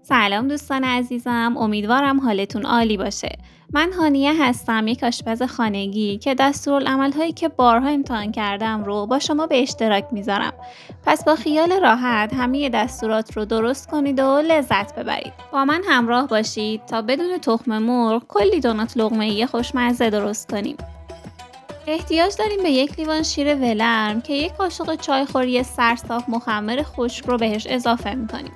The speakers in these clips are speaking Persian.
سلام دوستان عزیزم، امیدوارم حالتون عالی باشه. من هانیه هستم، یک آشپز خانگی که دستورالعمل‌هایی که بارها امتحان کردم رو با شما به اشتراک میذارم. پس با خیال راحت همه دستورات رو درست کنید و لذت ببرید. با من همراه باشید تا بدون تخم مرغ کلی دونات لقمه‌ای خوشمزه درست کنیم. احتیاج داریم به یک لیوان شیر ولرم که یک قاشق چایخوری سرصاف مخمر خشک رو بهش اضافه میکنیم.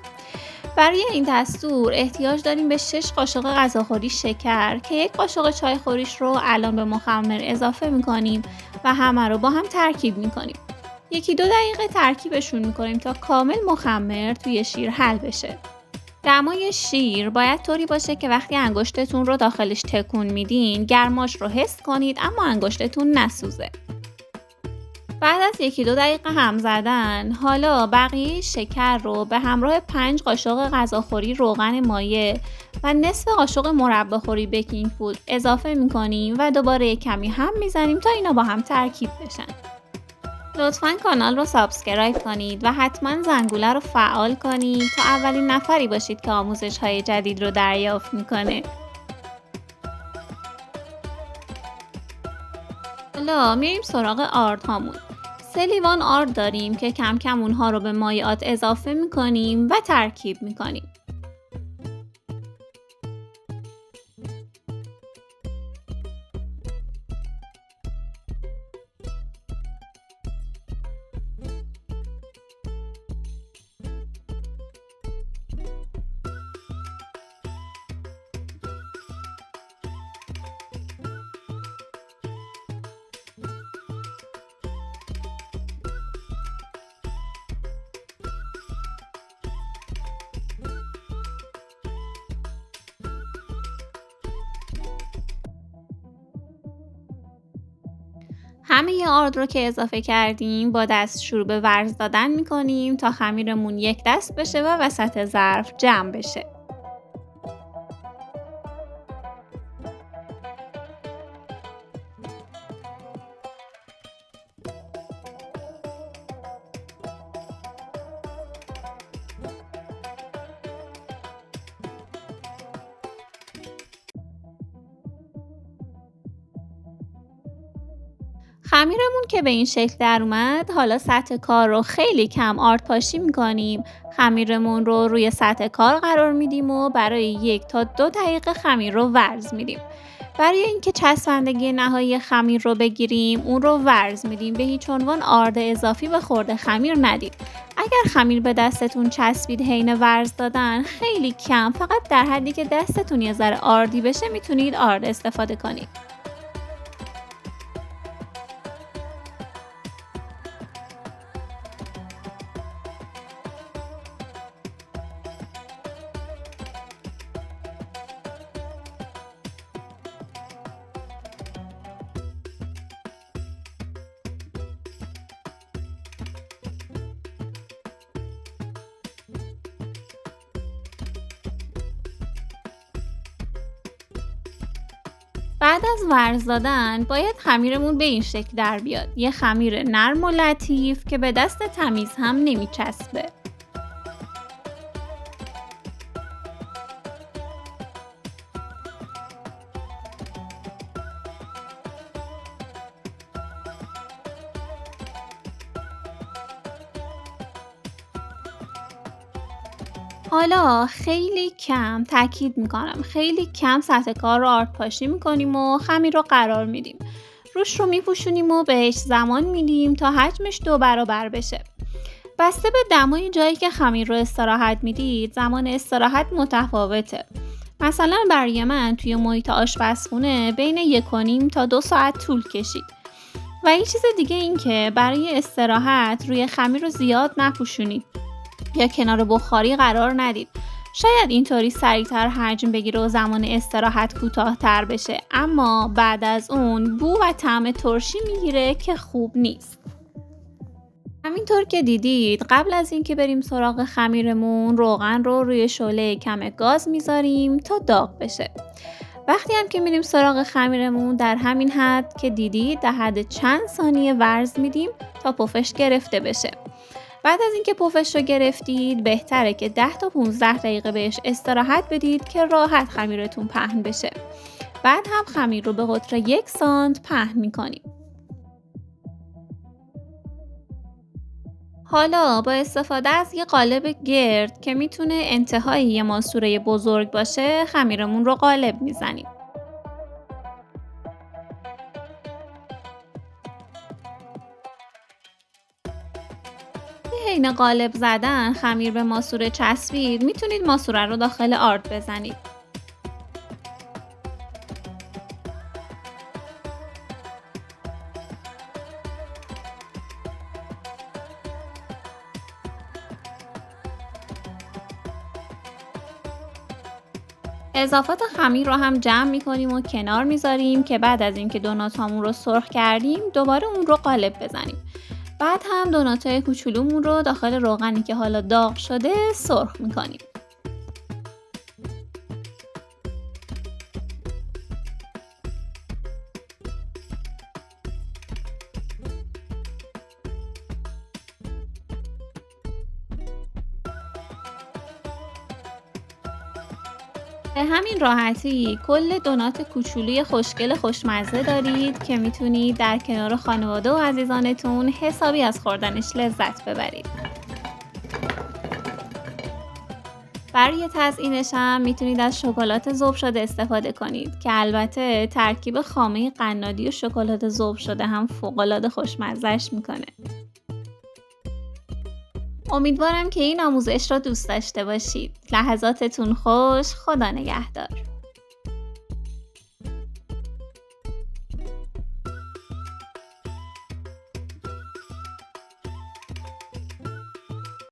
برای این دستور احتیاج داریم به 6 قاشق غذاخوری شکر که یک قاشق چایخوریش رو الان به مخمر اضافه میکنیم و همه رو با هم ترکیب میکنیم. 1-2 دقیقه ترکیبشون میکنیم تا کامل مخمر توی شیر حل بشه. دمای شیر باید طوری باشه که وقتی انگشتتون رو داخلش تکون میدین گرماش رو حس کنید اما انگشتتون نسوزه. بعد از 1-2 دقیقه هم زدن، حالا بقیه شکر رو به همراه 5 قاشق غذاخوری روغن مایع و نصف قاشق مرباخوری بیکینگ پودر اضافه میکنیم و دوباره کمی هم میزنیم تا اینا با هم ترکیب بشن. لطفاً کانال رو سابسکرایب کنید و حتما زنگوله رو فعال کنید تا اولین نفری باشید که آموزش های جدید رو دریافت میکنه. حالا میریم سراغ آردهامون. 3 لیوان آرد داریم که کم کم اونها رو به مایعات اضافه میکنیم و ترکیب میکنیم. همه آرد رو که اضافه کردیم با دست شروع به ورز دادن میکنیم تا خمیرمون یک دست بشه و وسط ظرف جمع بشه. خمیرمون که به این شکل در اومد، حالا سطح کار رو خیلی کم آرد پاشی میکنیم. خمیرمون رو روی سطح کار قرار میدیم و برای 1 تا 2 دقیقه خمیر رو ورز میدیم. برای اینکه چسبندگی نهایی خمیر رو بگیریم، اون رو ورز میدیم. به هیچ عنوان آرد اضافی به خورد خمیر ندید. اگر خمیر به دستتون چسبید حین ورز دادن، خیلی کم، فقط در حدی که دستتون یه ذره آردی بشه میتونید آرد استفاده کنید. بعد از ورز دادن باید خمیرمون به این شکل در بیاد. یه خمیر نرم و لطیف که به دست تمیز هم نمیچسبه. حالا خیلی کم، تاکید میکنم خیلی کم، سطح کار رو آرد پاشی میکنیم و خمیر رو قرار میدیم. روش رو میپوشونیم و بهش زمان میدیم تا حجمش 2 برابر بشه. بسته به دمای جایی که خمیر رو استراحت میدید، زمان استراحت متفاوته. مثلا برای من توی محیط آشپزخونه بین 1.5 تا 2 ساعت طول کشید. و یه چیز دیگه این که برای استراحت روی خمیر رو زیاد نپوشونید یا کنار بخاری قرار ندید. شاید اینطوری سریعتر حجم بگیره و زمان استراحت کوتاه‌تر بشه، اما بعد از اون بو و طعم ترشی میگیره که خوب نیست. همینطور که دیدید قبل از اینکه بریم سراغ خمیرمون، روغن رو روی شعله کم گاز میذاریم تا داغ بشه. وقتی هم که میریم سراغ خمیرمون، در همین حد که دیدید در حد چند ثانیه ورز میدیم تا پفش گرفته بشه. بعد از اینکه پفش رو گرفتید بهتره که 10 تا 15 دقیقه بهش استراحت بدید که راحت خمیرتون پهن بشه. بعد هم خمیر رو به قطر 1 سانت پهن می‌کنیم. حالا با استفاده از یه قالب گرد که میتونه انتهای یه ماسوره بزرگ باشه خمیرمون رو قالب میزنیم. حین قالب زدن خمیر به ماسوره چسبید میتونید ماسوره رو داخل آرد بزنید. اضافات خمیر رو هم جمع می‌کنیم و کنار می‌ذاریم که بعد از اینکه دوناتامون رو سرخ کردیم دوباره اون رو قالب بزنیم. بعد هم دوناتای کوچولومون رو داخل روغنی که حالا داغ شده سرخ می‌کنیم. به همین راحتی کل دونات کوچولوی خوشگل خوشمزه دارید که میتونید در کنار خانواده و عزیزانتون حسابی از خوردنش لذت ببرید. برای تزیینش هم میتونید از شکلات ذوب شده استفاده کنید که البته ترکیب خامه قنادی و شکلات ذوب شده هم فوق‌العاده خوشمزه‌اش میکنه. امیدوارم که این آموزش را دوست داشته باشید. لحظاتتون خوش. خدا نگهدار.